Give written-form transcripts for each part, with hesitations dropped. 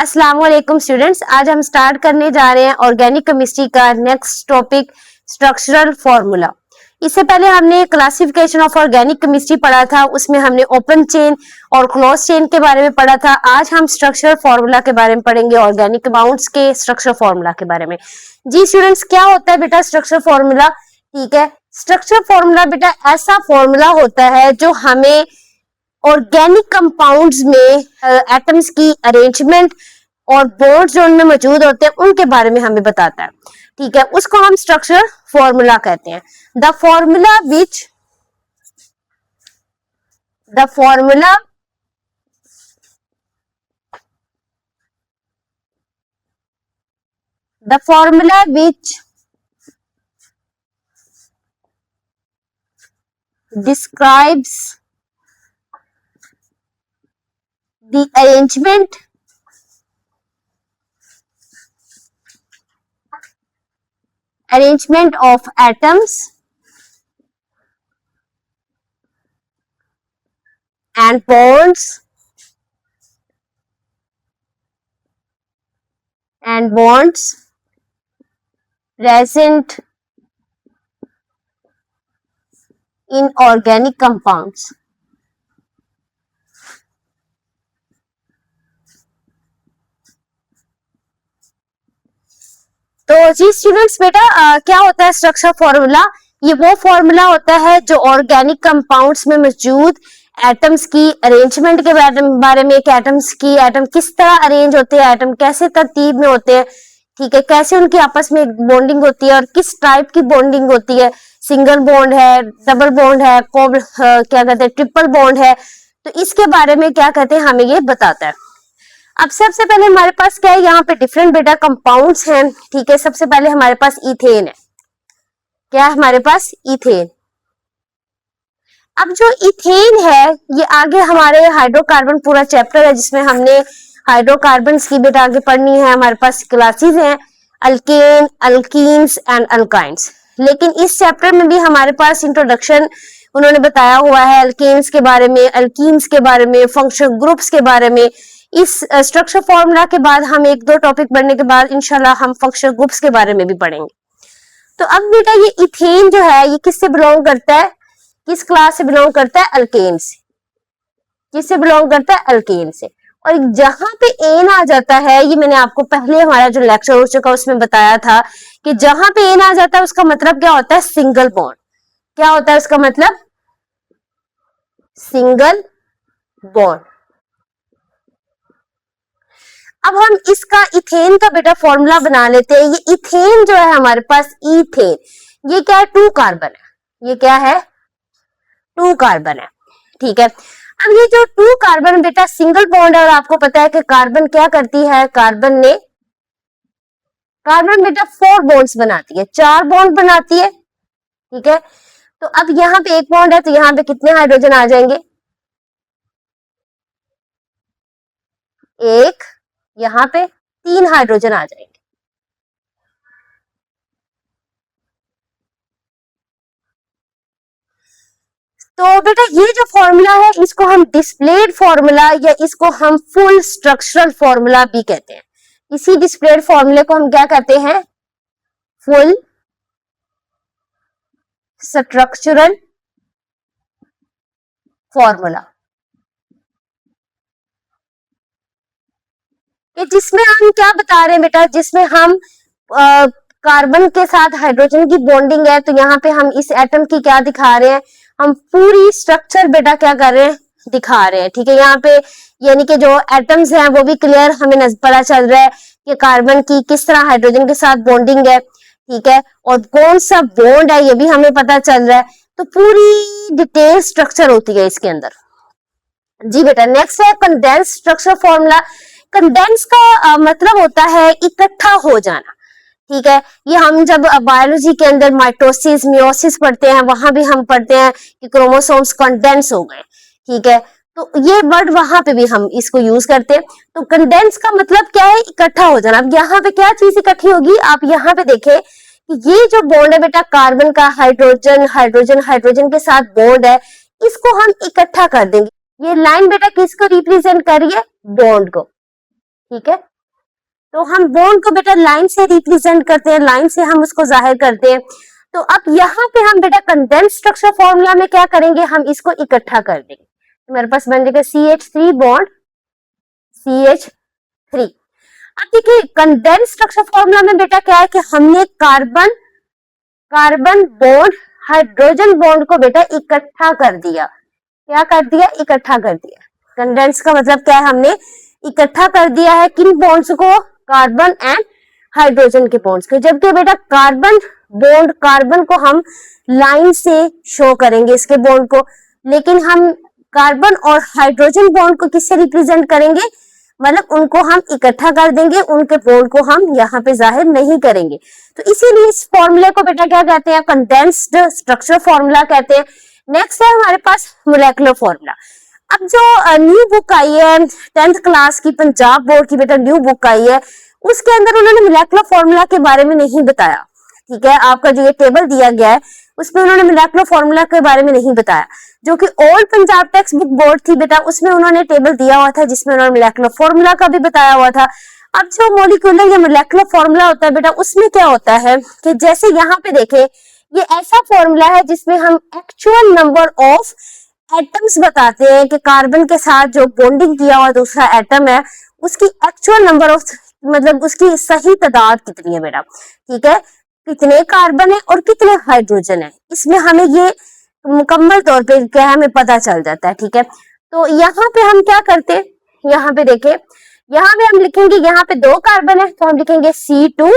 अस्सलाम वालेकुम स्टूडेंट्स, आज हम स्टार्ट करने जा रहे हैं ऑर्गेनिक केमिस्ट्री का नेक्स्ट टॉपिक स्ट्रक्चरल फॉर्मूला। इससे पहले हमने क्लासिफिकेशन ऑफ ऑर्गेनिक केमिस्ट्री पढ़ा था, उसमें हमने ओपन चेन और क्लोज चेन के बारे में पढ़ा था। आज हम स्ट्रक्चरल फॉर्मूला के बारे में पढ़ेंगे, ऑर्गेनिक कंपाउंड्स के स्ट्रक्चरल फॉर्मूला के बारे में। जी स्टूडेंट्स, क्या होता है बेटा स्ट्रक्चरल फॉर्मूला? ठीक है, स्ट्रक्चरल फॉर्मूला बेटा ऐसा फॉर्मूला होता है जो हमें ऑर्गेनिक कंपाउंड्स में एटम्स की अरेंजमेंट और बॉन्ड जोन में मौजूद होते हैं उनके बारे में हमें बताता है। ठीक है, उसको हम स्ट्रक्चरल फॉर्मूला कहते हैं। The formula which describes the arrangement of atoms and bonds present in organic compounds. तो जी स्टूडेंट्स बेटा क्या होता है स्ट्रक्चर फॉर्मूला? ये वो फॉर्मूला होता है जो ऑर्गेनिक कंपाउंड्स में मौजूद एटम्स की अरेंजमेंट के बारे में, एटम किस तरह अरेंज होते हैं, एटम कैसे तरतीब में होते हैं, ठीक है, कैसे उनकी आपस में बॉन्डिंग होती है और किस टाइप की बॉन्डिंग होती है, सिंगल बॉन्ड है, डबल बॉन्ड है, क्या कहते हैं, ट्रिपल बॉन्ड है। तो इसके बारे में क्या कहते हैं हमें ये बताता है। अब सबसे पहले हमारे पास क्या है, यहाँ पे डिफरेंट बेटा कंपाउंड्स हैं। ठीक है, सबसे पहले हमारे पास इथेन है। क्या है हमारे पास? इथेन। अब जो इथेन है ये आगे हमारे हाइड्रोकार्बन पूरा चैप्टर है जिसमें हमने हाइड्रोकार्बन्स की बेटा आगे पढ़नी है। हमारे पास क्लासेस हैं अल्केन, अल्कीन्स एंड अल्काइंस। लेकिन इस चैप्टर में भी हमारे पास इंट्रोडक्शन उन्होंने बताया हुआ है अल्केन्स के बारे में, अल्कीन्स के बारे में, फंक्शनल ग्रुप्स के बारे में। इस स्ट्रक्चर फॉर्मूला के बाद हम एक दो टॉपिक पढ़ने के बाद इंशाल्लाह हम फंक्शनल ग्रुप्स के बारे में भी पढ़ेंगे। तो अब बेटा ये इथेन जो है ये किससे बिलोंग करता है, किस क्लास से बिलोंग करता है? अल्केन से। किससे बिलोंग करता है? अल्केन से। और जहां पे एन आ जाता है, ये मैंने आपको पहले हमारा जो लेक्चर हो चुका उसमें बताया था कि जहां पे एन आ जाता है उसका मतलब क्या होता है? Single bond. क्या होता है उसका मतलब? Single bond. अब हम इसका इथेन का बेटा फॉर्मूला बना लेते हैं। ये इथेन जो है हमारे पास, इथेन, ये क्या है? 2 कार्बन है। ये क्या है? 2 कार्बन है। ठीक है, अब ये जो 2 कार्बन बेटा सिंगल बॉन्ड है और आपको पता है कि कार्बन क्या करती है, कार्बन बेटा 4 बॉन्ड्स बनाती है, 4 बॉन्ड बनाती है। ठीक है, तो अब यहाँ पे 1 बॉन्ड है तो यहाँ पे कितने हाइड्रोजन आ जाएंगे? 1, यहाँ पे 3 हाइड्रोजन आ जाएंगे। तो बेटा ये जो फॉर्मूला है इसको हम डिस्प्लेड फॉर्मूला या इसको हम फुल स्ट्रक्चरल फॉर्मूला भी कहते हैं। इसी डिस्प्लेड फॉर्मूले को हम क्या कहते हैं? Full structural formula. जिसमें हम क्या बता रहे हैं बेटा, जिसमें हम कार्बन के साथ हाइड्रोजन की बॉन्डिंग है, तो यहाँ पे हम इस एटम की क्या दिखा रहे हैं? हम पूरी स्ट्रक्चर बेटा क्या कर रहे हैं? दिखा रहे हैं। ठीक है, यहाँ पे यानी कि जो एटम्स हैं वो भी क्लियर हमें पता चल रहा है कि कार्बन की किस तरह हाइड्रोजन के साथ बॉन्डिंग है। ठीक है, और कौन सा बॉन्ड है ये भी हमें पता चल रहा है। तो पूरी डिटेल स्ट्रक्चर होती है इसके अंदर। जी बेटा, नेक्स्ट है कंडेंस स्ट्रक्चर फॉर्मूला। कंडेंस का मतलब होता है इकट्ठा हो जाना। ठीक है, ये हम जब बायोलॉजी के अंदर माइटोसिस, मियोसिस पढ़ते हैं वहां भी हम पढ़ते हैं कि क्रोमोसोम्स कंडेंस हो गए। ठीक है, तो ये वर्ड वहां पे भी हम इसको यूज करते हैं। तो कंडेंस का मतलब क्या है? इकट्ठा हो जाना। अब यहाँ पे क्या चीज इकट्ठी होगी? आप यहाँ पे देखें कि ये जो बॉन्ड है बेटा कार्बन का, हाइड्रोजन के साथ बॉन्ड है, इसको हम इकट्ठा कर देंगे। ये लाइन बेटा किसको रिप्रेजेंट कर रही है? बॉन्ड को। ठीक है, तो हम बॉन्ड को बेटा लाइन से रिप्रेजेंट करते हैं, लाइन से हम उसको जाहिर करते हैं। तो अब यहाँ पे हम बेटा कंडेंस स्ट्रक्चर फॉर्मूला में क्या करेंगे, हम इसको इकट्ठा कर देंगे। मेरे पास बन जाएगा CH3 बॉन्ड CH3। अब देखिए कंडेंस स्ट्रक्चर फॉर्मूला में बेटा क्या है कि हमने कार्बन बॉन्ड हाइड्रोजन बॉन्ड को बेटा इकट्ठा कर दिया। क्या कर दिया, इकट्ठा कर दिया। कंडेंस का मतलब क्या है, हमने इकट्ठा कर दिया है किन बॉन्ड्स को, कार्बन एंड हाइड्रोजन के बॉन्ड्स को। जबकि बेटा कार्बन को हम लाइन से शो करेंगे इसके बॉन्ड को, लेकिन हम कार्बन और हाइड्रोजन बॉन्ड को किससे रिप्रेजेंट करेंगे, मतलब उनको हम इकट्ठा कर देंगे, उनके बॉन्ड को हम यहाँ पे जाहिर नहीं करेंगे। तो इसीलिए इस फॉर्मूले को बेटा क्या कहते हैं, कंडेंस्ड स्ट्रक्चर फॉर्मूला कहते हैं। नेक्स्ट है हमारे पास मोलेकुलर फॉर्मूला। अब जो न्यू बुक आई है 10th क्लास की, पंजाब बोर्ड की बेटा न्यू बुक आई है, उसके अंदर उन्होंने मोलेकुलर फॉर्मूला के बारे में नहीं बताया। ठीक है, आपका जो ये टेबल दिया गया है उसमें उन्होंने मोलेकुलर फॉर्मूला के बारे में नहीं बताया। जो कि old Punjab text book board थी बेटा, उसमें उन्होंने टेबल दिया हुआ था जिसमें उन्होंने मोलेकुलर फॉर्मूला का भी बताया हुआ था। अब जो मॉलिक्यूलर या मोलेकुलर फॉर्मूला होता है बेटा, उसमें क्या होता है कि जैसे यहाँ पे देखें, ये ऐसा फॉर्मूला है जिसमें हम एक्चुअल नंबर ऑफ एटम्स बताते हैं कि कार्बन के साथ जो बॉन्डिंग किया हुआ दूसरा एटम है उसकी एक्चुअल नंबर ऑफ, मतलब उसकी सही तादाद कितनी है बेटा। ठीक है, कितने कार्बन है और कितने हाइड्रोजन है, इसमें हमें ये मुकम्मल तौर पे क्या है, हमें पता चल जाता है। ठीक है, तो यहाँ पे हम क्या करते हैं, यहाँ पे देखें, यहाँ पे हम लिखेंगे, यहाँ पे 2 कार्बन है तो हम लिखेंगे C2,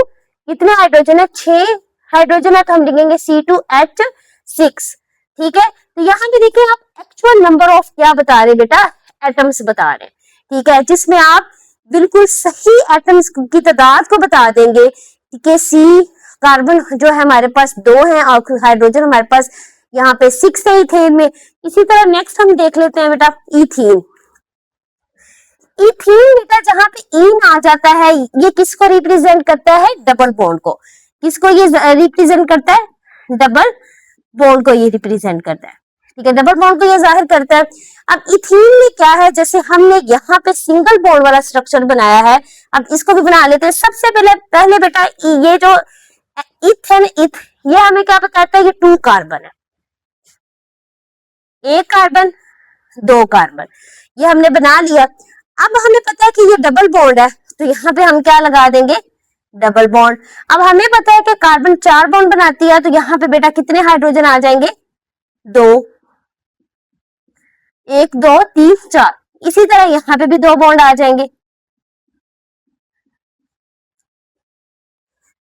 कितने हाइड्रोजन है, 6 हाइड्रोजन है तो हम लिखेंगे C2H6। ठीक है, तो यहाँ पे देखिए आप एक्चुअल नंबर ऑफ क्या बता रहे बेटा, एटम्स बता रहे हैं। ठीक है, जिसमें आप बिल्कुल सही एटम्स की तादाद को बता देंगे कि C कार्बन जो है हमारे पास 2 है और हाइड्रोजन हमारे पास यहाँ पे 6 है इथेन में। इसी तरह नेक्स्ट हम देख लेते हैं बेटा इथीन। इथीन बेटा जहाँ पे इन आ जाता है, ये किसको रिप्रेजेंट करता है, डबल बॉन्ड को। किसको ये रिप्रेजेंट करता है, डबल बॉन्ड को ये रिप्रेजेंट करता है। ठीक है, डबल बॉन्ड को ये जाहिर करता है। अब इथीन में क्या है, जैसे हमने यहाँ पे सिंगल बॉन्ड वाला स्ट्रक्चर बनाया है, अब इसको भी बना लेते हैं। सबसे पहले बेटा ये जो ये हमें क्या बताता है, ये 2 कार्बन है, 1 कार्बन 2 कार्बन, ये हमने बना लिया। अब हमें पता है कि ये डबल बॉन्ड है तो यहाँ पे हम क्या लगा देंगे, डबल बॉन्ड। अब हमें पता है कि कार्बन 4 बॉन्ड बनाती है तो यहाँ पे बेटा कितने हाइड्रोजन आ जाएंगे, 2, 1 2 3 4। इसी तरह यहाँ पे भी 2 बॉन्ड आ जाएंगे।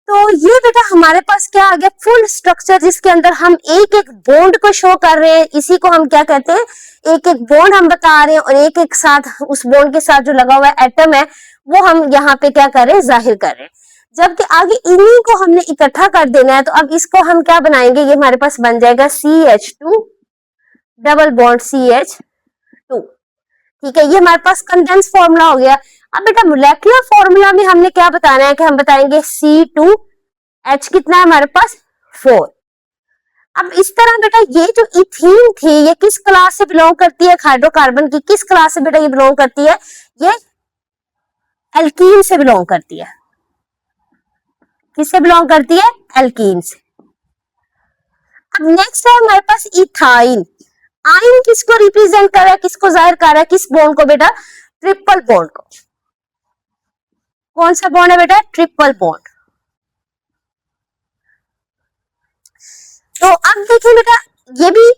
तो ये बेटा हमारे पास क्या आ गया, फुल स्ट्रक्चर जिसके अंदर हम एक एक बॉन्ड को शो कर रहे हैं। इसी को हम क्या कहते हैं, एक एक बॉन्ड हम बता रहे हैं और एक एक साथ उस बॉन्ड के साथ जो लगा हुआ एटम है वो हम यहाँ पे क्या कर रहे हैं, जाहिर कर रहे हैं। जबकि आगे इन्हीं को हमने इकट्ठा कर देना है, तो अब इसको हम क्या बनाएंगे, ये हमारे पास बन जाएगा CH2 डबल बॉन्ड CH2। ठीक है, ये हमारे पास कंडेंस फॉर्मूला हो गया। अब बेटा मोलेकुलर फॉर्मूला में हमने क्या बताना है कि हम बताएंगे C2H कितना है हमारे पास, 4। अब इस तरह बेटा ये जो इथीन थी ये किस क्लास से बिलोंग करती है, हाइड्रोकार्बन की किस क्लास से बेटा ये बिलोंग करती है, ये एल्कीन से बिलोंग करती है। किससे बिलोंग करती है, एल्कीन से। अब नेक्स्ट है हमारे पास इथाइन। आइन किसको रिप्रेजेंट कर रहा है, किसको जाहिर कर रहा है, किस बॉन्ड को बेटा, ट्रिपल बॉन्ड को। कौन सा बॉन्ड है बेटा, ट्रिपल बॉन्ड। तो अब देखिए बेटा ये भी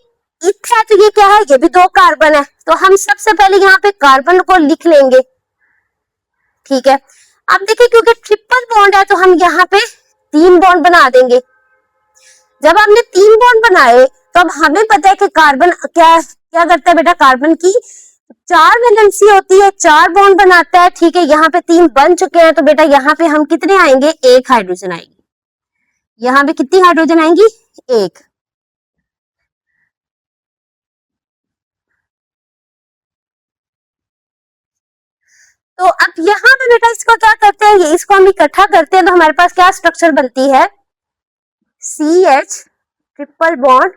इथ है तो ये क्या है, ये भी 2 कार्बन है तो हम सबसे पहले यहाँ पे कार्बन को लिख लेंगे। ठीक है, अब देखिए क्योंकि ट्रिपल बॉन्ड है तो हम यहाँ पे 3 बॉन्ड बना देंगे। जब हमने 3 बॉन्ड बनाए तो अब हमें पता है कि कार्बन क्या क्या करता है बेटा, कार्बन की 4 वैलेंसी होती है, 4 बॉन्ड बनाता है। ठीक है, यहाँ पे 3 बन चुके हैं तो बेटा यहाँ पे हम कितने आएंगे, 1 हाइड्रोजन आएगी। यहाँ पे कितनी हाइड्रोजन आएंगी, 1। तो अब यहाँ पे बेटा इसको क्या करते हैं, ये इसको हम इकट्ठा करते हैं तो हमारे पास क्या स्ट्रक्चर बनती है, CH ट्रिपल बॉन्ड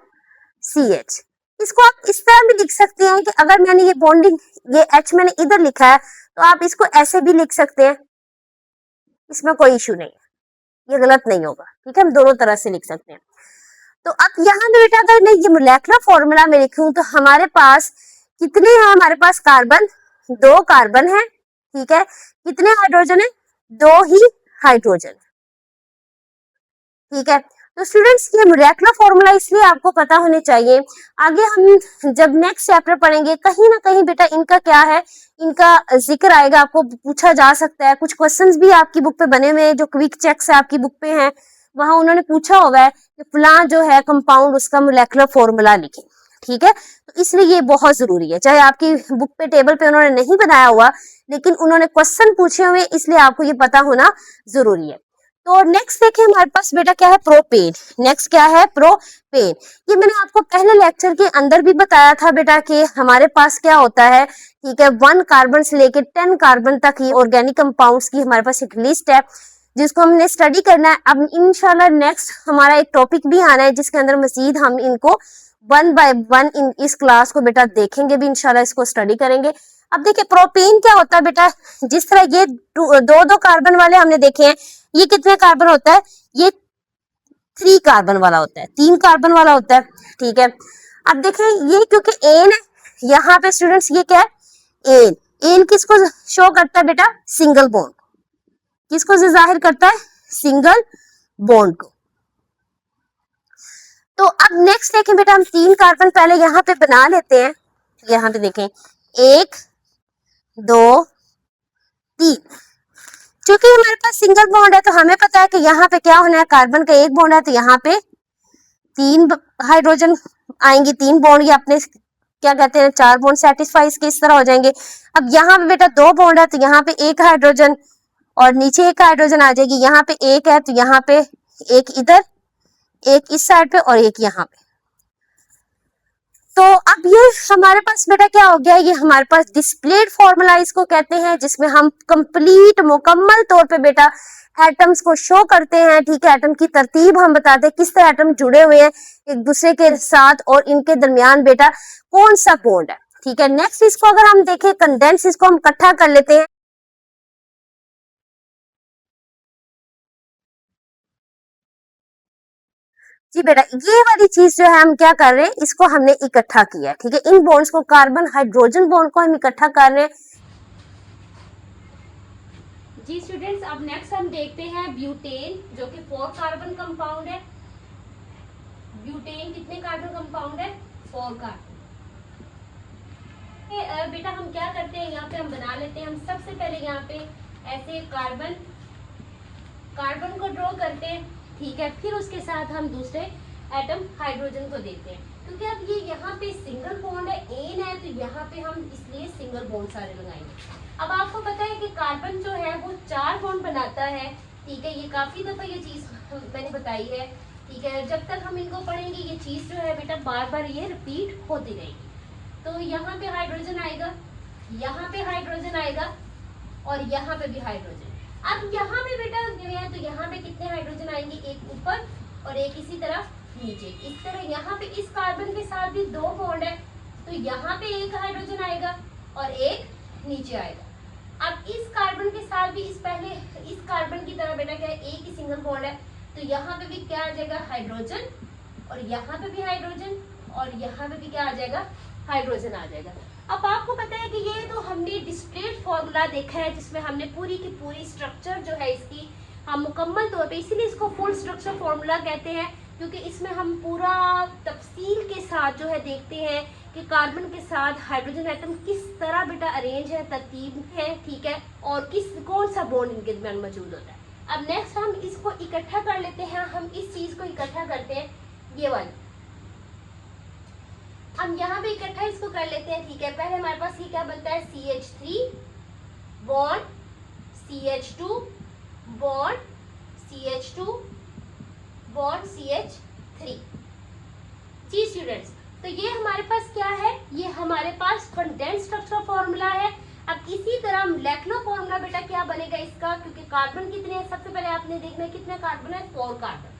CH। इसको आप इस तरह भी लिख सकते हैं कि अगर मैंने ये बॉन्डिंग, ये H मैंने इधर लिखा है तो आप इसको ऐसे भी लिख सकते हैं। इसमें कोई इशू नहीं है, ये गलत नहीं होगा, ठीक है, हम दोनों तरह से लिख सकते हैं। तो अब यहाँ पे बेटा अगर मैं ये मोलेकुलर फॉर्मूला में लिखूं तो हमारे पास कितने हैं, हमारे पास कार्बन, 2 कार्बन है, ठीक है, कितने हाइड्रोजन है, 2 ही हाइड्रोजन, ठीक है। तो स्टूडेंट्स ये मोलेकुलर फॉर्मूला इसलिए आपको पता होने चाहिए, आगे हम जब नेक्स्ट चैप्टर पढ़ेंगे कहीं ना कहीं बेटा इनका क्या है, इनका जिक्र आएगा, आपको पूछा जा सकता है, कुछ क्वेश्चंस भी आपकी बुक पे बने हुए हैं जो क्विक चेक्स आपकी बुक पे हैं, वहां उन्होंने पूछा हुआ है कि फलां जो है कंपाउंड उसका मोलेकुलर फॉर्मूला लिखें, ठीक है। तो इसलिए ये बहुत जरूरी है, चाहे आपकी बुक पे टेबल पे उन्होंने नहीं बनाया हुआ लेकिन उन्होंने क्वेश्चन पूछे हुए, इसलिए आपको ये पता होना जरूरी है। तो नेक्स्ट देखिए हमारे पास बेटा क्या है, प्रोपेन। नेक्स्ट क्या है, प्रोपेन। ये मैंने आपको पहले लेक्चर के अंदर भी बताया था बेटा कि हमारे पास क्या होता है, ठीक है, 1 कार्बन से लेके 10 कार्बन तक ही ऑर्गेनिक कंपाउंड्स की हमारे पास एक लिस्ट है जिसको हमने स्टडी करना है। अब इंशाल्लाह नेक्स्ट हमारा एक टॉपिक भी आना है जिसके अंदर मजीद हम इनको 1 बाय 1 इन इस क्लास को बेटा देखेंगे भी, इंशाल्लाह इसको स्टडी करेंगे। अब देखिए प्रोपेन क्या होता है बेटा, जिस तरह ये 2 कार्बन वाले हमने देखे हैं, ये कितने कार्बन होता है, ये 3 कार्बन वाला होता है, 3 कार्बन वाला होता है, ठीक है। अब देखिए ये क्योंकि एन है, यहाँ पे स्टूडेंट्स ये क्या है, एन। एन किसको शो करता है बेटा, सिंगल बॉन्ड, किसको जाहिर करता है, सिंगल बॉन्ड को। तो अब नेक्स्ट देखें बेटा, हम 3 कार्बन पहले यहाँ पे बना लेते हैं, यहाँ पे देखें 1 2 3, क्योंकि हमारे पास सिंगल बॉन्ड है तो हमें पता है कि यहाँ पे क्या होना है, कार्बन का 1 बॉन्ड है तो यहाँ पे 3 हाइड्रोजन आएंगे, 3 बॉन्ड, ये अपने क्या कहते हैं 4 बॉन्ड सेटिस्फाई इसके इस तरह हो जाएंगे। अब यहाँ पे बेटा 2 बॉन्ड है तो यहाँ पे 1 हाइड्रोजन और नीचे 1 हाइड्रोजन आ जाएगी, यहाँ पे 1 है तो यहाँ पे 1 इधर, 1 इस साइड पे और 1 यहाँ पे। तो अब ये हमारे पास बेटा क्या हो गया, ये हमारे पास डिस्प्लेड फॉर्मूला इसको कहते हैं, जिसमें हम कंप्लीट मुकम्मल तौर पे बेटा एटम्स को शो करते हैं, ठीक है, एटम की तरतीब हम बताते हैं, किस तरह एटम जुड़े हुए हैं एक दूसरे के साथ और इनके दरमियान बेटा कौन सा बॉन्ड है, ठीक है। नेक्स्ट इसको अगर हम देखें कंडेंस, इसको हम इकट्ठा कर लेते हैं। जी बेटा ये वाली चीज जो है हम क्या कर रहे हैं, इसको हमने इकट्ठा किया है, ठीक है, इन बॉन्ड्स को, कार्बन हाइड्रोजन बॉन्ड को हम इकट्ठा कर रहे हैं। जी स्टूडेंट्स, अब नेक्स्ट हम देखते हैं ब्यूटेन, जो कि 4 कार्बन कंपाउंड है। ब्यूटेन कितने कार्बन कंपाउंड है, 4 कार्बन। बेटा हम क्या करते हैं, यहाँ पे हम बना लेते हैं, हम सबसे पहले यहाँ पे ऐसे कार्बन को ड्रॉ करते हैं, ठीक है, फिर उसके साथ हम दूसरे एटम हाइड्रोजन को देते हैं, क्योंकि अब ये यहाँ पे सिंगल बॉन्ड है, एन है, तो यहाँ पे हम इसलिए सिंगल बॉन्ड सारे लगाएंगे। अब आपको पता है कि कार्बन जो है वो 4 बॉन्ड बनाता है, ठीक है, ये काफी दफा ये चीज मैंने बताई है, ठीक है। जब तक हम इनको पढ़ेंगे ये चीज जो है बेटा बार बार ये रिपीट होती रहेगी। तो यहाँ पे हाइड्रोजन आएगा, यहाँ पे हाइड्रोजन आएगा और यहाँ पे भी हाइड्रोजन। अब यहाँ पे बेटा है तो यहाँ पे कितने हाइड्रोजन आएंगे, एक ऊपर और एक इसी तरह नीचे। इस तरह यहाँ पे इस कार्बन के साथ भी 2 बॉन्ड है, तो यहाँ पे 1 हाइड्रोजन आएगा और 1 नीचे आएगा। अब इस कार्बन के साथ भी इस कार्बन की तरह बेटा क्या है, एक ही सिंगल बॉन्ड है, तो यहाँ पे भी क्या आ जाएगा, हाइड्रोजन, और यहाँ पे भी हाइड्रोजन, और यहाँ पे भी क्या आ जाएगा, हाइड्रोजन आ जाएगा। अब आपको पता है कि ये तो हमने डिस्प्लेड फॉर्मूला देखा है, जिसमें हमने पूरी की पूरी स्ट्रक्चर जो है इसकी हम मुकम्मल तौर पे, इसीलिए इसको फुल स्ट्रक्चर फॉर्मूला कहते हैं, क्योंकि इसमें हम पूरा तफसील के साथ जो है देखते हैं कि कार्बन के साथ हाइड्रोजन एटम किस तरह बेटा अरेंज है, तरतीब है, ठीक है, और कौन सा बॉन्ड इनके दरमियान मौजूद होता है। अब नेक्स्ट हम इसको इकट्ठा कर लेते हैं, हम इस चीज को इकट्ठा करते हैं, ये वाली हम यहाँ पे इकट्ठा इसको कर लेते हैं, ठीक है। पहले हमारे पास ये क्या बनता है, CH3 bond CH2 bond CH2 bond CH3। जी स्टूडेंट्स, तो ये हमारे पास क्या है, ये हमारे पास कंडेंस स्ट्रक्चर फॉर्मूला है। अब इसी तरह मोलेकुलर फॉर्मूला बेटा क्या बनेगा इसका, क्योंकि कार्बन कितने हैं, सबसे पहले आपने देखना है कितने कार्बन है, 4 कार्बन,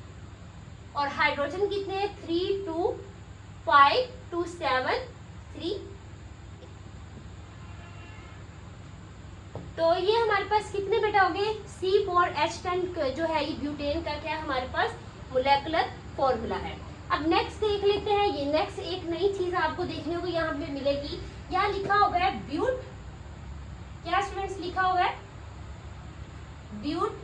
और हाइड्रोजन कितने हैं, 3 2 5 2 7 3। तो ये हमारे पास कितने बेटा हो गए, C4H10 जो है ये ब्यूटेन का क्या हमारे पास मोलेकुलर फॉर्मूला है। अब नेक्स्ट देख लेते हैं, ये नेक्स्ट एक नई चीज आपको देखने को यहाँ पे मिलेगी। यहाँ लिखा हुआ है ब्यूट, क्या स्टूडेंट्स लिखा हुआ है, ब्यूट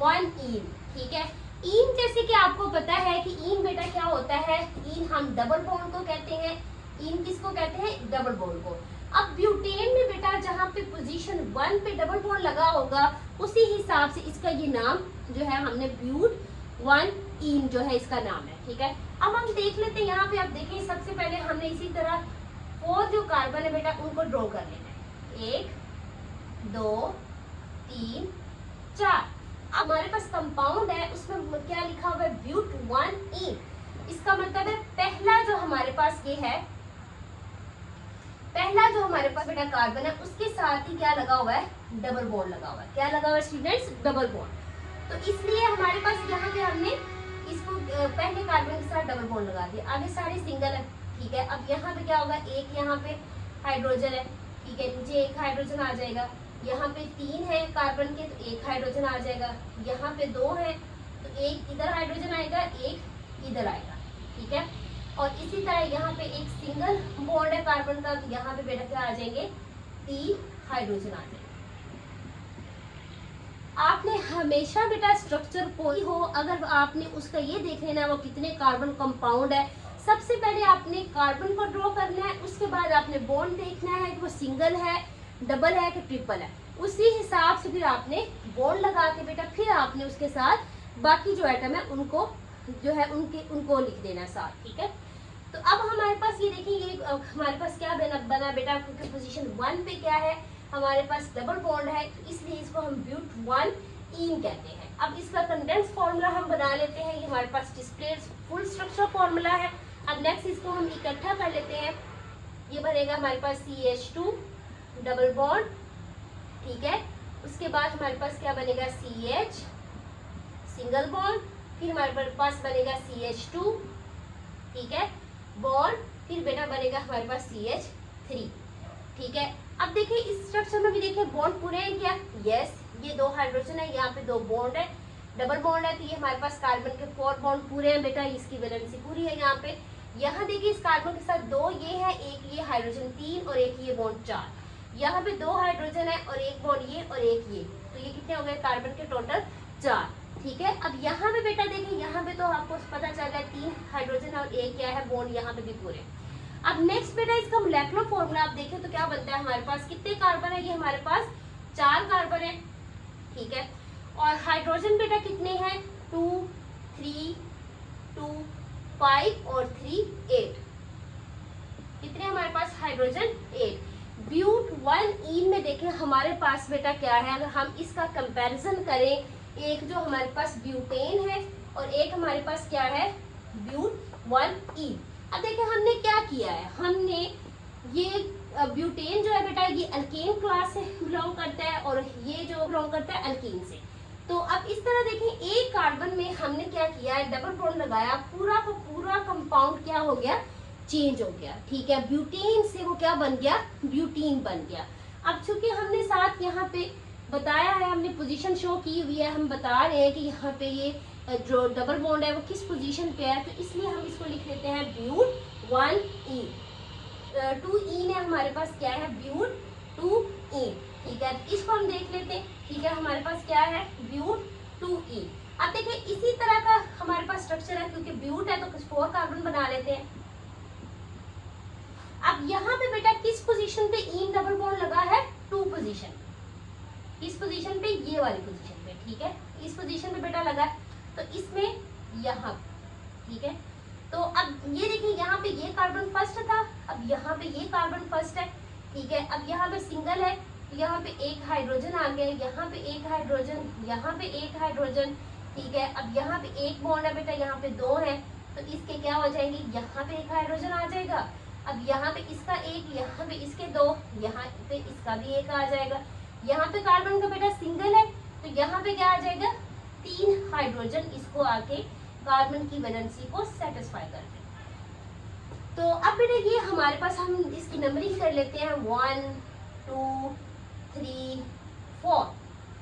1-ईन, ठीक है। ईन जैसे कि आपको पता है कि ईन बेटा क्या होता है, ईन हम डबल बॉन्ड को कहते हैं, ईन किसको कहते हैं, डबल बॉन्ड को। अब ब्यूटेन में बेटा जहाँ पे पोजीशन 1 पे डबल बॉन्ड लगा होगा उसी हिसाब से इसका ये नाम जो है हमने ब्यूट 1-ईन जो है इसका नाम है, ठीक है। अब हम देख लेते हैं यहाँ पे, आप देखें सबसे पहले हमने इसी तरह 4 जो कार्बन है बेटा उनको ड्रॉ कर लेना है, 1 2 3 4। हमारे पास कंपाउंड है उसमें क्या लिखा हुआ है, ब्यूट 1-ईन। इसका मतलब है पहला जो हमारे पास ये है, पहला जो हमारे पास बेटा कार्बन है उसके साथ ही क्या लगा हुआ है, डबल बॉन्ड लगा हुआ है। क्या लगा हुआ है स्टूडेंट्स, डबल बॉन्ड। तो इसलिए हमारे पास यहाँ पे हमने इसको पहले कार्बन के साथ डबल बॉन्ड लगा दिया, आगे सारे सिंगल है, ठीक है। अब यहाँ पे क्या होगा, एक यहाँ पे हाइड्रोजन है, ठीक है, नीचे एक हाइड्रोजन आ जाएगा। यहाँ पे 3 है कार्बन के तो एक हाइड्रोजन आ जाएगा। यहाँ पे 2 है तो एक इधर हाइड्रोजन आएगा, एक इधर आएगा, ठीक है। और इसी तरह यहाँ पे एक सिंगल बॉन्ड है कार्बन का तो यहाँ पे बेटा क्या आ जाएंगे, 3 हाइड्रोजन आ जाएंगे। आपने हमेशा बेटा स्ट्रक्चर कोई हो, अगर आपने उसका ये देख लेना वो कितने कार्बन कंपाउंड है, सबसे पहले आपने कार्बन को ड्रॉ करना है, उसके बाद आपने बॉन्ड देखना है कि वो सिंगल है, डबल है कि ट्रिपल है। उसी हिसाब से फिर आपने बॉन्ड लगा के बेटा फिर आपने उसके साथ बाकी जो एटम है उनको जो है उनको लिख देना साथ, ठीक है। तो अब हमारे पास ये देखिए, ये हमारे पास क्या बना बेटा, क्योंकि पोजीशन 1 पे क्या है हमारे पास डबल बॉन्ड है तो इसलिए इसको हम ब्यूट 1-ईन कहते हैं। अब इसका कंडेंस फॉर्मूला हम बना लेते हैं, ये हमारे पास डिस्प्ले फुल स्ट्रक्चर फॉर्मूला है। अब नेक्स्ट इसको हम इकट्ठा कर लेते हैं, ये बनेगा हमारे पास CH2 डबल बॉन्ड, ठीक है। उसके बाद हमारे पास क्या बनेगा, CH सिंगल बॉन्ड, फिर हमारे पास बनेगा CH2, ठीक है, बॉन्ड, फिर बेटा बनेगा हमारे पास CH3, ठीक है। अब देखिए इस स्ट्रक्चर में भी देखिए बॉन्ड पूरे हैं क्या, यस, ये 2 हाइड्रोजन है, यहाँ पे 2 बॉन्ड है, डबल बॉन्ड है तो ये हमारे पास कार्बन के 4 बॉन्ड पूरे हैं बेटा, इसकी वैलेंसी पूरी है यहाँ पे। यहाँ देखिए इस कार्बन के साथ 2 ये है, एक ये हाइड्रोजन 3 और एक ये बॉन्ड 4। यहाँ पे 2 हाइड्रोजन है और एक बॉन्ड ये और एक ये, तो ये कितने हो गए कार्बन के टोटल 4, ठीक है। अब यहाँ पे बेटा देखिए, यहाँ पे तो आपको पता चल रहा है 3 हाइड्रोजन और एक क्या है बॉन्ड, यहाँ पे भी पूरे। अब नेक्स्ट बेटा इसका मोलेकुलर फॉर्मूला आप देखें तो क्या बनता है, हमारे पास कितने कार्बन है, ये हमारे पास 4 कार्बन है, ठीक है। और हाइड्रोजन बेटा कितने हैं, 2 3 2 5 और 3 8, कितने हमारे पास हाइड्रोजन 8। ब्यूट 1-ईन में देखें हमारे पास बेटा क्या है, अगर हम इसका कंपैरिजन करें, एक जो हमारे पास ब्यूटेन है और एक हमारे पास क्या है, ब्यूट 1-ईन। अब देखिए हमने क्या किया है, हमने ये ब्यूटेन जो है बेटा ये अल्केन क्लास से बिलोंग करता है और ये जो बिलोंग करता है अल्कीन से। तो अब इस तरह देखें एक कार्बन में हमने क्या किया है, डबल बॉन्ड लगाया, पूरा का पूरा कंपाउंड क्या हो गया, चेंज हो गया, ठीक है। ब्यूटेन से वो क्या बन गया, ब्यूटीन बन गया। अब चूंकि हमने साथ यहाँ पे बताया है, हमने पोजीशन शो की हुई है, हम बता रहे हैं कि यहाँ पे ये जो डबल बॉन्ड है वो किस पोजीशन पे है, तो इसलिए हम इसको लिख लेते हैं ब्यूट 1-ईन। 2-ईन है हमारे पास, क्या है, ब्यूट 2-ईन, ठीक है। इसको हम देख लेते हैं, ठीक है, हमारे पास क्या है, ब्यूट 2-ईन। अब देखिए इसी तरह का हमारे पास स्ट्रक्चर है, क्योंकि ब्यूट है तो कुछ 4 कार्बन बना लेते हैं। अब यहाँ पे बेटा किस पोजीशन पे ईन डबल बॉन्ड लगा है, 2 पोजीशन, इस पोजीशन पे, ये वाली पोजीशन पे, ठीक है, इस पोजीशन पे बेटा लगा है, तो इसमें यहाँ, ठीक है। तो अब ये देखिए यहाँ पे ये कार्बन फर्स्ट था, अब यहाँ पे ये कार्बन फर्स्ट है, ठीक है। अब यहाँ पे सिंगल है तो यहाँ पे एक हाइड्रोजन आ गया, यहाँ पे एक हाइड्रोजन, यहाँ पे एक हाइड्रोजन, ठीक है। अब यहाँ पे एक बॉन्ड है बेटा, यहाँ पे 2 है तो इसके क्या हो जाएंगे, यहाँ पे एक हाइड्रोजन आ जाएगा, अब यहाँ पे इसका एक, यहाँ पे इसके 2, यहाँ पे इसका भी एक आ जाएगा। यहाँ पे कार्बन का बेटा सिंगल है तो यहाँ पे क्या आ जाएगा, 3 हाइड्रोजन, इसको आके कार्बन की वैलेंसी को सेटिस्फाई कर दे। तो अब बेटा ये हमारे पास, हम इसकी नंबरिंग कर लेते हैं, 1 2 3 4,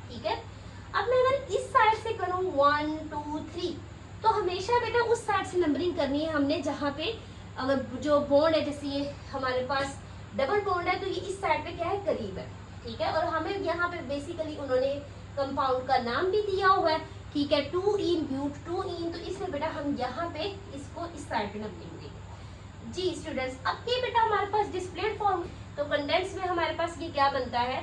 ठीक है। अब मैं अगर इस साइड से करूँ 1 2 3, तो हमेशा बेटा उस साइड से नंबरिंग करनी है हमने जहाँ पे अगर जो बॉन्ड है, जैसे ये हमारे पास डबल बॉन्ड है, तो ये इस साइड पे क्या है, करीब है, ठीक है। और हमें यहाँ पे बेसिकली उन्होंने कंपाउंड का नाम भी दिया हुआ है, ठीक है, 2 इन ब्यूट 2 इन, तो इसलिए बेटा हम यहाँ पे इसको इस साइड पे नंबरिंग देंगे। जी स्टूडेंट्स, अब ये बेटा हमारे पास डिस्प्लेड फॉर्म, तो कंडेंस में हमारे पास ये क्या बनता है,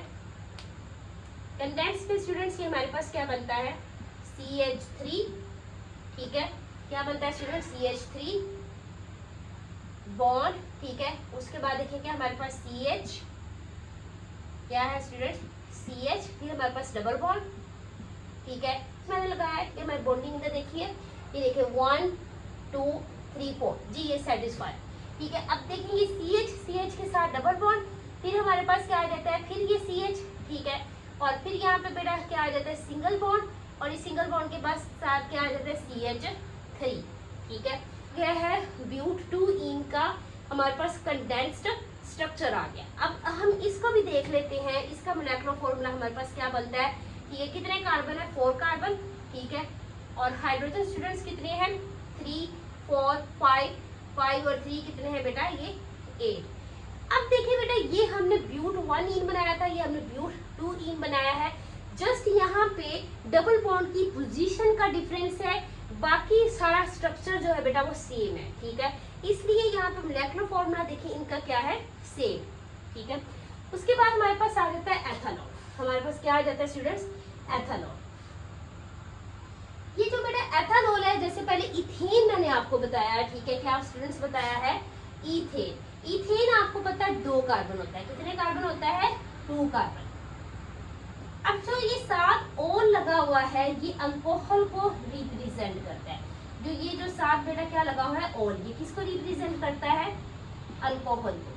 कंडेंस में स्टूडेंट्स ये हमारे पास क्या बनता है, CH3, ठीक है, क्या बनता है स्टूडेंट, CH3 बॉन्ड, ठीक है। उसके बाद देखिए क्या हमारे पास CH, क्या है स्टूडेंट, CH, फिर हमारे पास डबल बॉन्ड, ठीक है, मैंने लगाया है, ये हमारी बॉन्डिंग इधर देखिए, ये देखिए 1 2 3 4, जी ये सेटिस्फाई, ठीक है। अब देखेंगे CH के साथ डबल बॉन्ड, फिर हमारे पास क्या आ जाता है, फिर ये CH, ठीक है, और फिर यहाँ पे बेटा क्या आ जाता है, सिंगल बॉन्ड, और इस सिंगल बॉन्ड के पास साथ क्या आ जाता है, CH3, ठीक है। यह है ब्यूट 2 इन का हमारे पास कंडेंस्ड स्ट्रक्चर आ गया। अब हम इसको भी देख लेते हैं, इसका मोलेकुलर फॉर्मूला हमारे पास क्या बनता है कि ये कितने कार्बन है, 4 कार्बन, ठीक है, और हाइड्रोजन स्टूडेंट्स कितने हैं, 3 4 5 और 3 कितने हैं बेटा, ये 8। अब देखिए बेटा ये हमने ब्यूट 1 इन बनाया था, ये हमने ब्यूट 2 इन बनाया है, जस्ट यहाँ पे डबल बॉन्ड की पोजीशन का डिफरेंस है, बाकी सारा स्ट्रक्चर जो है बेटा वो सेम है, ठीक है। इसलिए यहाँ पे मोलेकुलर फॉर्मूला देखिए इनका क्या है, सेम, ठीक है। उसके बाद हमारे पास आ जाता है एथेनॉल, हमारे पास क्या आ जाता है स्टूडेंट्स, एथेनॉल। ये जो बेटा एथेनॉल है, जैसे पहले इथेन मैंने आपको बताया, ठीक है, क्या स्टूडेंट्स बताया है, इथेन। इथेन आपको पता है 2 कार्बन होता है, कितने कार्बन होता है, 2 कार्बन। अब जो ये साथ ओल लगा हुआ है, ये अल्कोहल को रिप्रेजेंट करता है, जो ये जो साथ बेटा क्या लगा हुआ है, ओल, ये किसको रिप्रेजेंट करता है, अल्कोहल को,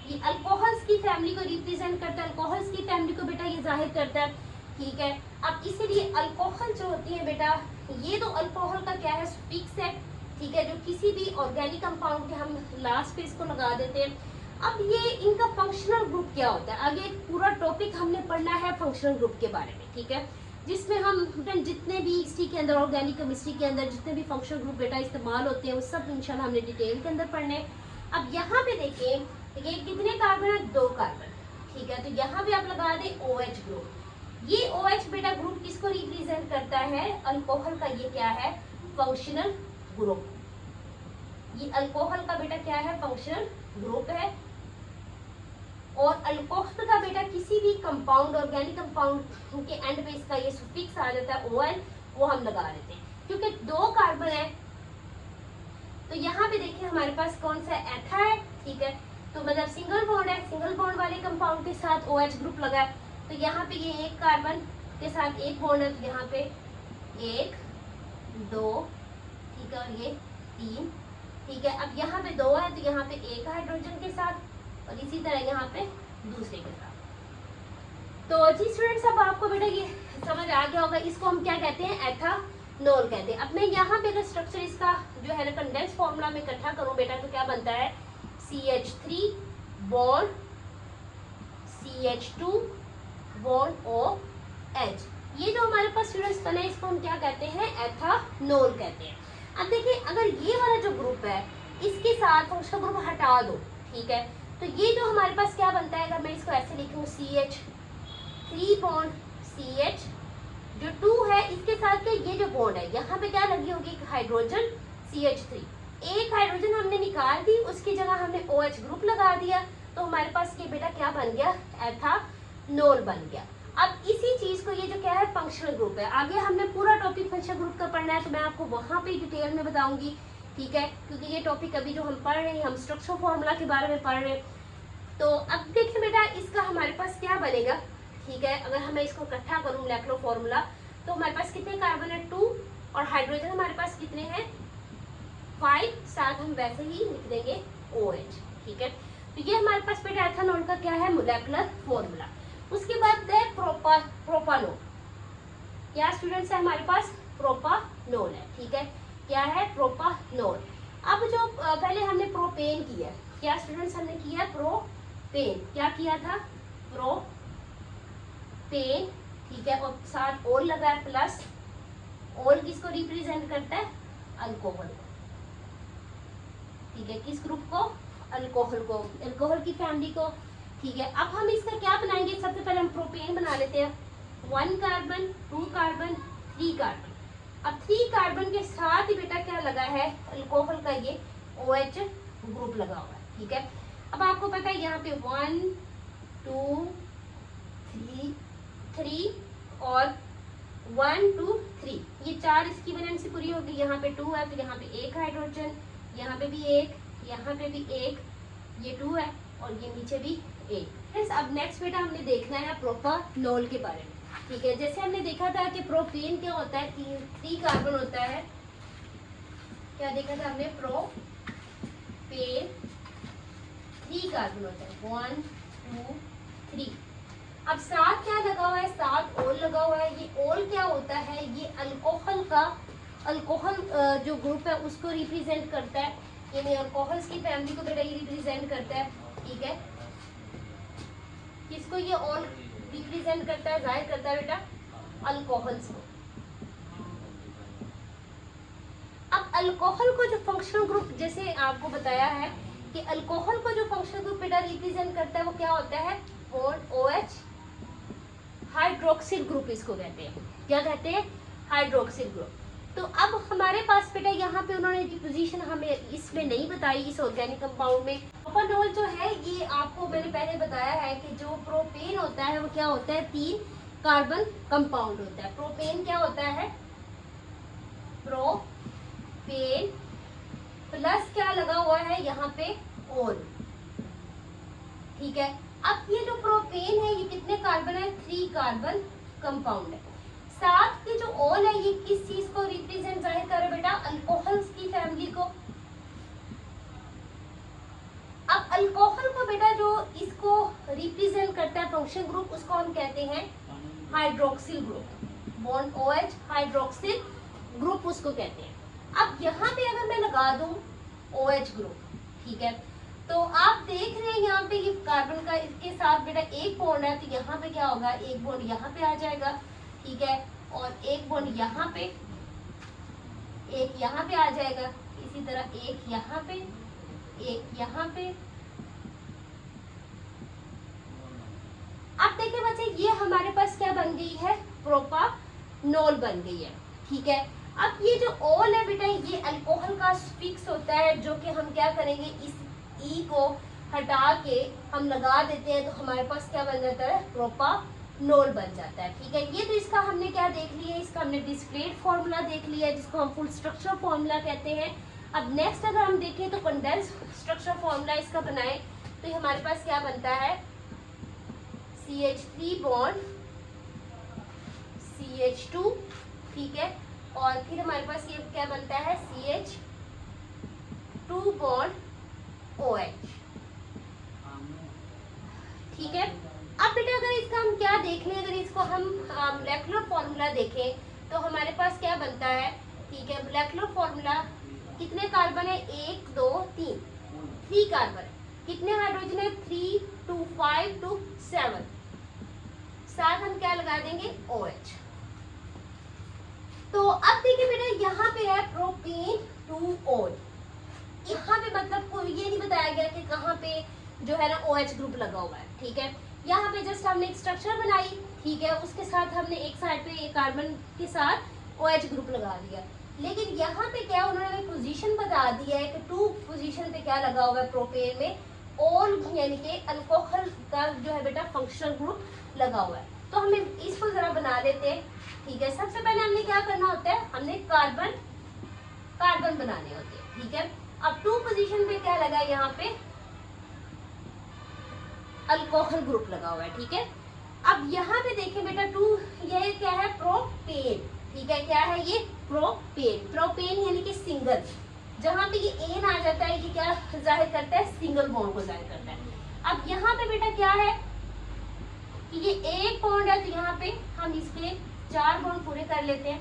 ये अल्कोहल्स की फैमिली को रिप्रेजेंट करता है, अल्कोहल्स की फैमिली को बेटा ये जाहिर करता है, ठीक है। अब इसीलिए अल्कोहल जो होती है बेटा, ये तो अल्कोहल का क्या है, सुफिक्स है, ठीक है, जो किसी भी ऑर्गेनिक कंपाउंड के हम लास्ट पे इसको लगा देते हैं। अब ये इनका फंक्शनल ग्रुप क्या होता है, आगे एक पूरा टॉपिक हमने पढ़ना है फंक्शनल ग्रुप के बारे में, ठीक है, जिसमें हम जितने भी हिस्ट्री के अंदर, ऑर्गेनिक केमिस्ट्री के अंदर जितने भी फंक्शनल ग्रुप बेटा इस्तेमाल होते हैं, वो सब इंशाल्लाह हमने डिटेल के अंदर पढ़ने। अब यहाँ पे देखें, ये कितने कार्बन है, 2 कार्बन, ठीक है, तो यहाँ भी आप लगा दें OH ग्रुप। ये OH बेटा ग्रुप किसको रिप्रेजेंट करता है, अल्कोहल का, ये क्या है, फंक्शनल ग्रुप, ये अल्कोहल का बेटा क्या है, फंक्शनल ग्रुप है। और अल्कोहल का बेटा किसी भी कंपाउंड, ऑर्गेनिक कंपाउंड के एंड पे इसका ये सुफिक्स आ जाता है OL, वो हम लगा देते हैं, क्योंकि 2 कार्बन है। तो यहाँ पे देखिए हमारे पास कौन सा एथा है, ठीक है, तो मतलब सिंगल बॉन्ड है, सिंगल बॉन्ड वाले कंपाउंड के साथ OH ग्रुप लगा है, तो यहाँ पे ये 1 कार्बन के साथ 1 बॉन्ड है, तो यहाँ पे 1 2, ठीक है, और ये 3, ठीक है। अब यहाँ पे 2 है, तो यहाँ पे 1 हाइड्रोजन के साथ, और इसी तरह यहाँ पे दूसरे के साथ। तो जी स्टूडेंट्स, अब आपको बेटा ये समझ आ गया होगा, इसको हम क्या कहते हैं, एथेनॉल कहते हैं। अब मैं यहाँ पे अगर स्ट्रक्चर इसका जो है ना कंडेंस फॉर्मूला में इकट्ठा करूँ बेटा, तो क्या बनता है, CH3 bond CH2 bond OH। ये जो हमारे पास स्टूडेंट्स बने, इसको हम क्या कहते हैं, एथेनॉल कहते हैं। अब देखिए अगर ये वाला जो ग्रुप है, इसके साथ उसका ग्रुप हटा दो, ठीक है, तो ये जो हमारे पास क्या बनता है, अगर मैं इसको ऐसे लिखूं, CH3 बॉन्ड CH, जो 2 है इसके साथ क्या, ये जो बॉन्ड है यहाँ पे क्या लगी होगी, हाइड्रोजन CH3, 1 हाइड्रोजन हमने निकाल दी, उसकी जगह हमने OH ग्रुप लगा दिया, तो हमारे पास ये बेटा क्या बन गया, एथेनॉल बन गया। अब इसी चीज को, ये जो क्या है, फंक्शनल ग्रुप है, आगे हमने पूरा टॉपिक फंक्शनल ग्रुप का पढ़ना है, तो मैं आपको वहां पे डिटेल में बताऊंगी, ठीक है, क्योंकि ये टॉपिक अभी जो हम पढ़ रहे हैं, हम स्ट्रक्चर फॉर्मूला के बारे में पढ़ रहे हैं। तो अब देखिए बेटा इसका हमारे पास क्या बनेगा, ठीक है, अगर हमें इसको इकट्ठा करूँ मोलेकुलर फॉर्मूला, तो हमारे पास कितने कार्बन है, 2, और हाइड्रोजन हमारे पास कितने हैं, 5, साथ हम वैसे ही लिख देंगे OH, ठीक है। तो ये हमारे पास बेटा एथेनॉल का क्या है, मोलेकुलर फॉर्मूला। उसके बाद है प्रोपानोल, क्या स्टूडेंट्स है हमारे पास, प्रोपानोल है, ठीक है, क्या है, प्रोपानोल। अब जो पहले हमने प्रोपेन किया, क्या स्टूडेंट्स हमने किया, पेन, क्या किया था, प्रोपेन, ठीक है, और साथ ओल लगा है प्लस, ओल किसको रिप्रेजेंट करता है, अल्कोहल, ठीक है, किस ग्रुप को, अल्कोहल को, अल्कोहल की फैमिली को, ठीक है। अब हम इसका क्या बनाएंगे, सबसे पहले हम प्रोपेन बना लेते हैं, 1 कार्बन 2 कार्बन 3 कार्बन। अब 3 कार्बन के साथ ही बेटा क्या लगा है, अल्कोहल का ये OH ग्रुप लगा हुआ है, ठीक है। अब आपको पता है यहाँ पे 1 2 3 और 1 2 3, ये 4 इसकी वैलेंसी पूरी होगी, यहाँ पे 2 है तो यहाँ पे 1 हाइड्रोजन, यहाँ पे भी 1, यहाँ पे भी 1, ये 2 है और ये नीचे भी 1। अब नेक्स्ट बेटा हमने देखना है प्रोपानोल के बारे में, ठीक है। जैसे हमने देखा था कि प्रोपेन क्या होता है, 3 कार्बन होता है, क्या देखा था हमने, प्रोपेन 3 कार्बन होता है, 1 2 3। अब साथ क्या लगा हुआ है, साथ ओल लगा हुआ है। ये ओल क्या होता है, ये अल्कोहल का, अल्कोहल जो ग्रुप है उसको रिप्रेजेंट करता है, यानी अल्कोहल्स की फैमिली को बेटा ये रिप्रेजेंट करता है, ठीक है। किसको ये ओल रिप्रेजेंट करता है, जाहिर करता है बेटा, अल्कोहल्स को। अब अल्कोहल को जो फंक्शनल ग्रुप, जैसे आपको बताया है कि अल्कोहल को जो फंक्शनल ग्रुप बेटा रिप्रेजेंट करता है वो क्या होता है, OH हाइड्रोक्सिल ग्रुप इसको कहते हैं, क्या कहते हैं, हाइड्रोक्सिल ग्रुप। तो अब हमारे पास बेटा यहाँ पे उन्होंने जो पोजीशन हमें इसमें नहीं बताई इस ऑर्गेनिक कंपाउंड में। प्रोपानोल जो है ये आपको मैंने पहले बताया है कि जो प्रोपेन होता है वो क्या होता है, 3 कार्बन कंपाउंड होता है। प्रोपेन क्या होता है, प्रोपेन प्लस क्या लगा हुआ है यहाँ पे, ओल, ठीक है। अब ये जो प्रोपेन है ये कितने कार्बन है, 3 कार्बन कंपाउंड है। साथ के जो ओल है ये किस चीज को रिप्रेजेंट जाहिर कर रहा है बेटा, अल्कोहल्स की फैमिली को। अब अल्कोहल को बेटा जो इसको रिप्रेजेंट करता है फंक्शन ग्रुप, उसको हम कहते हैं hydroxyl group, bond OH hydroxyl group उसको कहते हैं। अब यहाँ पे अगर मैं लगा दूं OH ग्रुप, ठीक है, तो आप देख रहे हैं यहाँ पे ये कार्बन का इसके साथ बेटा एक बॉन्ड है, तो यहाँ पे क्या होगा, एक बॉन्ड यहाँ पे आ जाएगा, ठीक है, और एक बॉन्ड यहाँ पे, एक यहाँ पे आ जाएगा, इसी तरह एक यहाँ पे, एक यहाँ पे। अब देखिए बच्चे ये हमारे पास क्या बन गई है, प्रोपानोल बन गई है, ठीक है। अब ये जो ओल है बेटा ये अल्कोहल का फिक्स होता है, जो कि हम क्या करेंगे, इस ई को हटा के हम लगा देते हैं तो हमारे पास क्या बन जाता है, प्रोपानोल बन जाता है, ठीक है। ये तो इसका हमने क्या देख लिया, इसका हमने डिस्क्रीट फॉर्मूला देख लिया है जिसको हम फुल स्ट्रक्चर फॉर्मूला कहते हैं। अब नेक्स्ट अगर हम देखें तो कंडेंस स्ट्रक्चर फॉर्मूला इसका बनाए तो ये हमारे पास क्या बनता है, CH3 बॉन्ड CH2, ठीक है, और फिर हमारे पास ये क्या बनता है, CH2 बॉन्ड OH, ठीक है। अब बेटा अगर इसका हम क्या देख लें, अगर इसको हम मोलेकुलर फॉर्मूला देखें तो हमारे पास क्या बनता है, ठीक है। मोलेकुलर फॉर्मूला कितने कार्बन है, 1 2 3, 3 कार्बन, कितने हाइड्रोजन है, 3 2 5 2 7, साथ हम क्या लगा देंगे, OH। तो अब देखिए बेटा यहाँ पे है प्रोपेन 2OL, यहाँ पे मतलब कोई ये नहीं बताया गया कि कहाँ पे जो है ना OH ग्रुप लगा हुआ है, ठीक है। यहाँ पे जस्ट हमने एक स्ट्रक्चर बनाई, ठीक है, उसके साथ हमने एक साइड पे एक कार्बन के साथ OH ग्रुप लगा दिया। लेकिन यहाँ पे क्या उन्होंने पोजीशन बता दिया है कि 2 पोजीशन पे क्या लगा हुआ है प्रोपेन में, ओल यानी कि अल्कोहल का जो है बेटा फंक्शनल ग्रुप लगा हुआ है। तो हमें इसको जरा बना लेते हैं, ठीक है। सबसे पहले हमने क्या करना होता है, हमने कार्बन बनाने होते हैं, ठीक है। अब 2 पोजीशन पे क्या लगा है, यहाँ पे अल्कोहल ग्रुप लगा हुआ है, ठीक है। अब यहाँ पे देखें बेटा 2, ये क्या है, प्रोपेन, ठीक है, क्या है ये, प्रोपेन। प्रोपेन यानी कि सिंगल, जहाँ पे ये एन आ जाता है ये क्या जाहिर करता है, सिंगल बॉन्ड को जाहिर करता है। अब यहाँ पे बेटा क्या है कि ये एक बॉन्ड है, तो यहाँ पे हम इसके 4 बॉन्ड पूरे कर लेते हैं।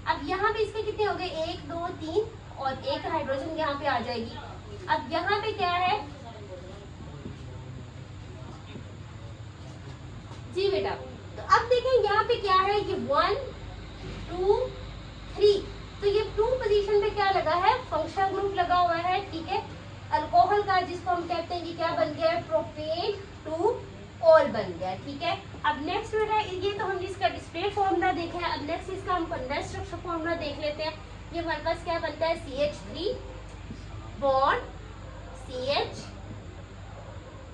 अब यहाँ पे इसके कितने हो गए, 1 2 3 और एक हाइड्रोजन यहाँ पे आ जाएगी। अब यहाँ पे क्या है, जी बेटा, तो अब देखें यहाँ पे क्या है, ये 1 2 3, तो ये 2 पोजीशन पे क्या लगा है, फंक्शनल ग्रुप लगा हुआ है, ठीक है, अल्कोहल का, जिसको हम कहते हैं कि क्या बन गया है, प्रोपेन टू ऑल बन गया, ठीक है। अब नेक्स्ट बेटा, ये तो हमने इसका डिस्प्ले फॉर्मूला देखा है, अब नेक्स्ट इसका हम कंडेंस स्ट्रक्चर फॉर्मूला देख लेते हैं। ये हमारे पास क्या बनता है, CH3 बॉन्ड CH,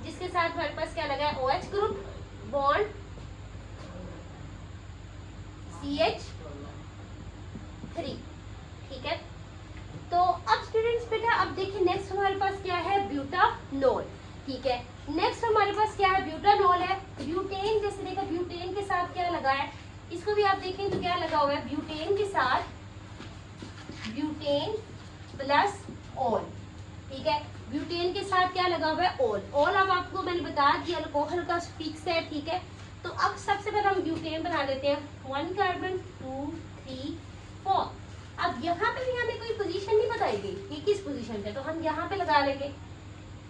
जिसके साथ हमारे पास क्या लगा है, OH ग्रुप बॉन्ड CH3, ठीक है। तो अब स्टूडेंट्स बेटा, अब देखिए नेक्स्ट हमारे पास क्या है, ब्यूटानॉल, ठीक है। नेक्स्ट हमारे पास क्या है, ब्यूटानॉल है। ब्यूटेन, जैसे देखा ब्यूटेन के साथ क्या लगा है, इसको भी आप देखें तो क्या लगा हुआ है, ब्यूटेन के साथ ब्यूटेन प्लस ऑल, ठीक है। ब्यूटेन के साथ क्या लगा हुआ है, ऑल। ऑल अब आपको मैंने बताया कि अल्कोहल का फिक्स है, ठीक है। तो अब सबसे पहले हम ब्यूटेन बना लेते हैं, 1 कार्बन 2 3 4। अब यहाँ पे भी हमें कोई पोजीशन नहीं बताई गई कि किस पोजीशन पे, तो हम यहाँ पे लगा लेंगे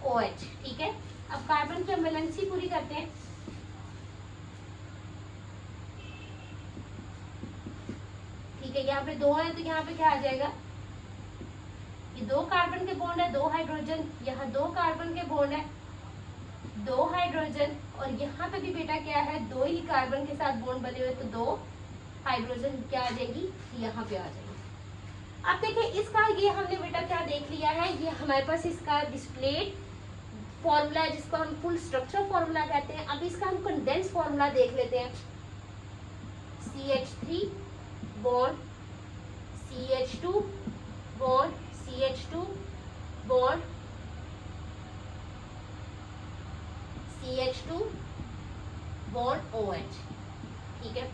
OH, ठीक है। अब कार्बन की हम वैलेंसी पूरी करते हैं, ठीक है। यहाँ पे 2 है तो यहाँ पे क्या आ जाएगा, ये 2 कार्बन के बॉन्ड है, 2 हाइड्रोजन, यहाँ 2 कार्बन के बॉन्ड है, 2 हाइड्रोजन, और यहाँ पे भी बेटा क्या है, 2 ही कार्बन के साथ बॉन्ड बने हुए, तो 2 हाइड्रोजन क्या आ जाएगी, यहाँ पे आ जाएगी। अब देखिए इसका ये हमने बेटा क्या देख लिया है, ये हमारे पास इसका डिस्प्लेड फॉर्मूला है, जिसको हम फुल स्ट्रक्चर फॉर्मूला कहते हैं। अब इसका हम कंडेंस फॉर्मूला देख लेते हैं, CH3 bond CH2 bond CH2 bond CH2 bond OH, ठीक है।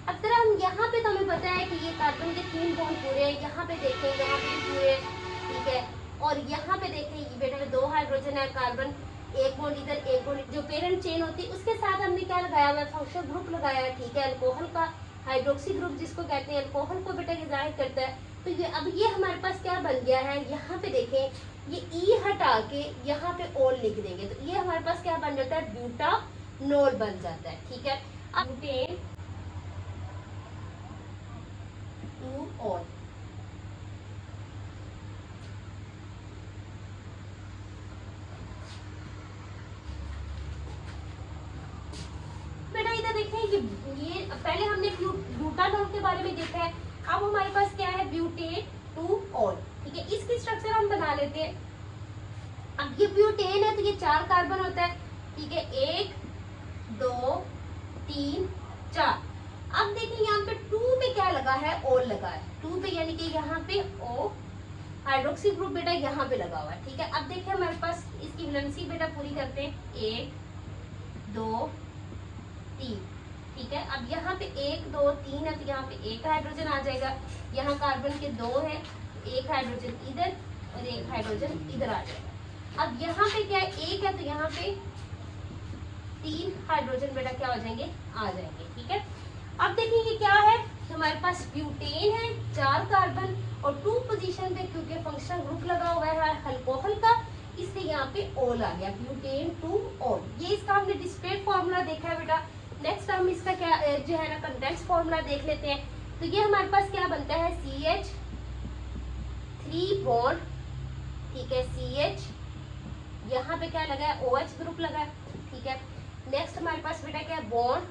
अब तरह हम यहाँ पे तो हमें पता है कि ये कार्बन के 3 बॉन्ड पूरे हैं, यहाँ पे देखें यहाँ पे भी पूरे हैं, ठीक है। और यहाँ पे देखें ये बेटा 2 हाइड्रोजन है, कार्बन 1 बॉन्ड इधर 1 बॉन्ड, जो पेरेंट चेन होती है उसके साथ हमने क्या लगाया हुआ है, फंक्शनल ग्रुप लगाया है, ठीक है। अल्कोहल का हाइड्रोक्सी ग्रुप जिसको कहते हैं, अल्कोहल को बेटा ये जाहिर करता है। तो ये अब ये हमारे पास क्या बन गया है, यहाँ पे देखें ये ई हटा के यहाँ पे ऑल लिख देंगे, तो ये हमारे पास क्या बन जाता है, ब्यूटानॉल बन जाता है, ठीक है। अब ब्यूटेन टू ऑल, बेटा इधर देखें ये पहले हमने ब्यूटानॉल के बारे में देखा है, अब हमारे पास क्या है, ब्यूटेन टू ऑल, ठीक है। इसकी स्ट्रक्चर हम बना लेते हैं। अब ये ब्यूटेन है तो ये 4 कार्बन होता है, ठीक है, 1 2 3 4। अब देखिए यहाँ पे 2 पे क्या लगा है, ऑल लगा है, 2 पे यानी कि यहाँ पे O हाइड्रोक्सी ग्रुप बेटा यहाँ पे लगा हुआ है, ठीक है। अब देखिए हमारे पास इसकी वैलेंसी बेटा पूरी करते हैं, 1 2 3, ठीक है। अब यहाँ पे 1 2 3 है तो यहाँ पे 1 हाइड्रोजन आ जाएगा, यहाँ कार्बन के 2 है, 1 हाइड्रोजन इधर और 1 हाइड्रोजन इधर आ जाएगा। अब यहाँ पे क्या है, 1 है तो यहाँ पे 3 हाइड्रोजन बेटा क्या हो जाएंगे, आ जाएंगे, ठीक है। अब देखिए ये क्या है, हमारे पास ब्यूटेन है, 4 कार्बन और 2 पोजीशन पे, क्योंकि फंक्शनल ग्रुप लगा हुआ है अल्कोहल का, इसलिए यहाँ पे ऑल आ गया, ब्यूटेन टू ऑल। ये इसका हमने डिस्प्लेड फॉर्मूला देखा है बेटा। नेक्स्ट हम इसका क्या जो है ना कंडेंस फॉर्मूला देख लेते हैं। तो ये हमारे पास क्या बनता है, CH3 बॉन्ड, ठीक है, CH, यहाँ पे क्या लगा है, OH ग्रुप लगा है, ठीक है। नेक्स्ट हमारे पास बेटा क्या है, bond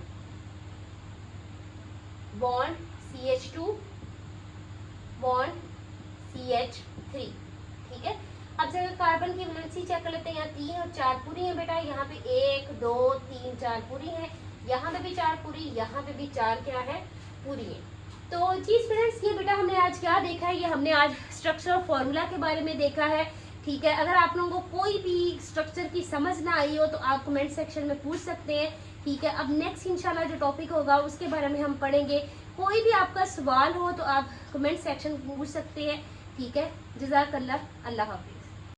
bond CH2 bond CH3, ठीक है। अब जब कार्बन की वैलेंसी चेक कर लेते हैं, यहाँ 3 और 4 पूरी है बेटा, यहाँ पे 1 2 3 4 पूरी है, यहाँ पे भी 4 पूरी, यहाँ पे भी 4 क्या है, पूरी है। तो जी स्टूडेंट्स, ये बेटा हमने आज क्या देखा है, ये हमने आज स्ट्रक्चर ऑफ फॉर्मूला के बारे में देखा है, ठीक है। अगर आप लोगों को कोई भी स्ट्रक्चर की समझ ना आई हो तो आप कमेंट सेक्शन में पूछ सकते हैं, ठीक है। अब नेक्स्ट इंशाल्लाह जो टॉपिक होगा उसके बारे में हम पढ़ेंगे। कोई भी आपका सवाल हो तो आप कमेंट सेक्शन में पूछ सकते हैं, ठीक है। जज़ाकल्लाह, अल्लाह हाफ़िज़।